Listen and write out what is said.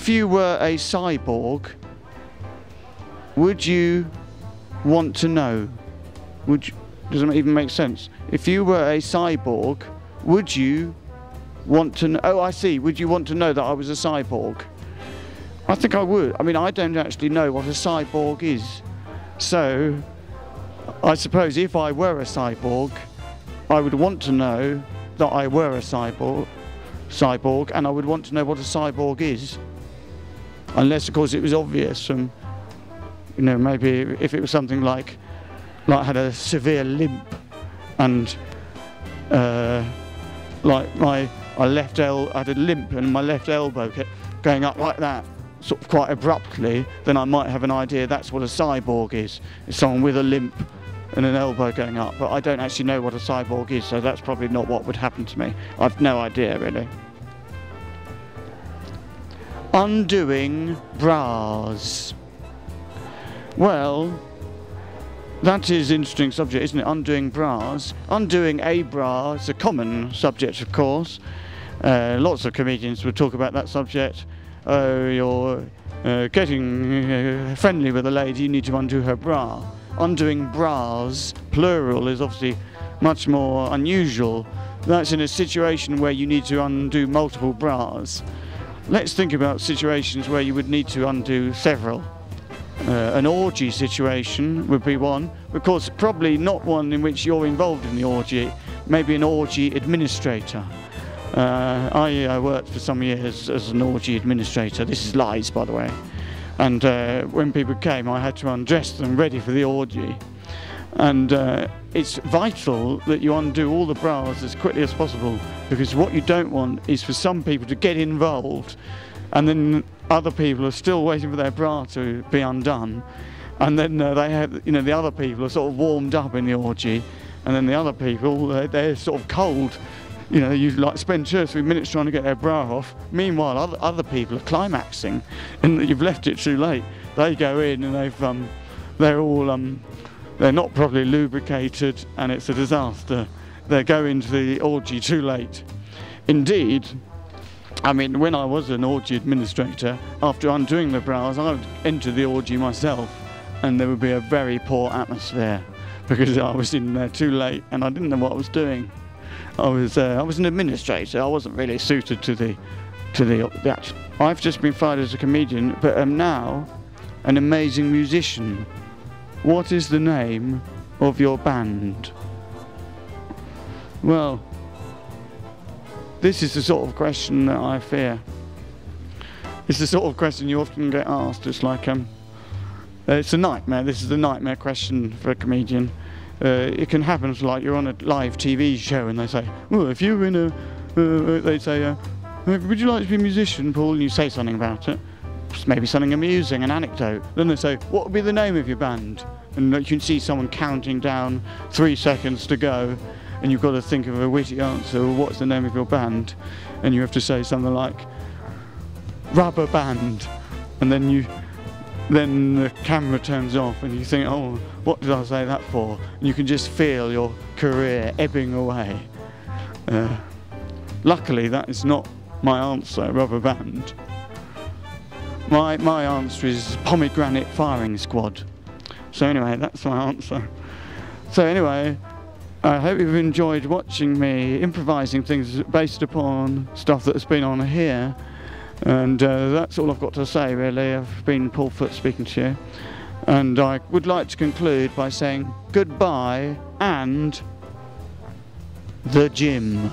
If you were a cyborg, would you want to know? Does it even make sense? If you were a cyborg, would you want to know? Oh, I see. Would you want to know that I was a cyborg? I think I would. I mean, I don't actually know what a cyborg is. So, I suppose if I were a cyborg, I would want to know that I were a cyborg, and I would want to know what a cyborg is. Unless, of course, it was obvious from, you know, maybe if it was something like had a severe limp, and like I had a limp and my left elbow kept going up like that, sort of quite abruptly, then I might have an idea that's what a cyborg is. It's someone with a limp and an elbow going up, but I don't actually know what a cyborg is, so that's probably not what would happen to me. I've no idea, really. Undoing bras. Well, that is an interesting subject, isn't it? Undoing bras. Undoing a bra is a common subject, of course. Lots of comedians would talk about that subject. Oh, you're getting friendly with a lady, you need to undo her bra. Undoing bras, plural, is obviously much more unusual. That's in a situation where you need to undo multiple bras. Let's think about situations where you would need to undo several. An orgy situation would be one. Of course, probably not one in which you're involved in the orgy. Maybe an orgy administrator. I worked for some years as an orgy administrator. This is lies, by the way. And when people came, I had to undress them ready for the orgy. And it's vital that you undo all the bras as quickly as possible, because what you don't want is for some people to get involved and then other people are still waiting for their bra to be undone, and then they have, you know, the other people are sort of warmed up in the orgy, and then the other people, they're sort of cold. You know, you like spend 2 or 3 minutes trying to get their bra off. Meanwhile, other people are climaxing, and you've left it too late. They go in and they're not properly lubricated, and it's a disaster. They go into the orgy too late. Indeed, I mean, when I was an orgy administrator, after undoing the bras, I would enter the orgy myself, and there would be a very poor atmosphere because I was in there too late and I didn't know what I was doing. I was an administrator. I wasn't really suited to the action. I've just been fired as a comedian, but am now an amazing musician. What is the name of your band? Well, this is the sort of question that I fear. It's the sort of question you often get asked. It's like, it's a nightmare. This is the nightmare question for a comedian. It can happen like you're on a live TV show and they say, well, if you're in a, they say, would you like to be a musician, Paul? And you say something about it. Maybe something amusing, an anecdote. Then they say, what would be the name of your band? And you can see someone counting down 3 seconds to go, and you've got to think of a witty answer. Well, what's the name of your band? And you have to say something like Rubber Band, and then the camera turns off and you think, oh, what did I say that for? And you can just feel your career ebbing away. Luckily, that is not my answer, Rubber Band. My answer is Pomegranate Firing Squad. So anyway, that's my answer. So anyway, I hope you've enjoyed watching me improvising things based upon stuff that's been on here. And that's all I've got to say, really. I've been Paul Foot speaking to you. And I would like to conclude by saying goodbye and the gym.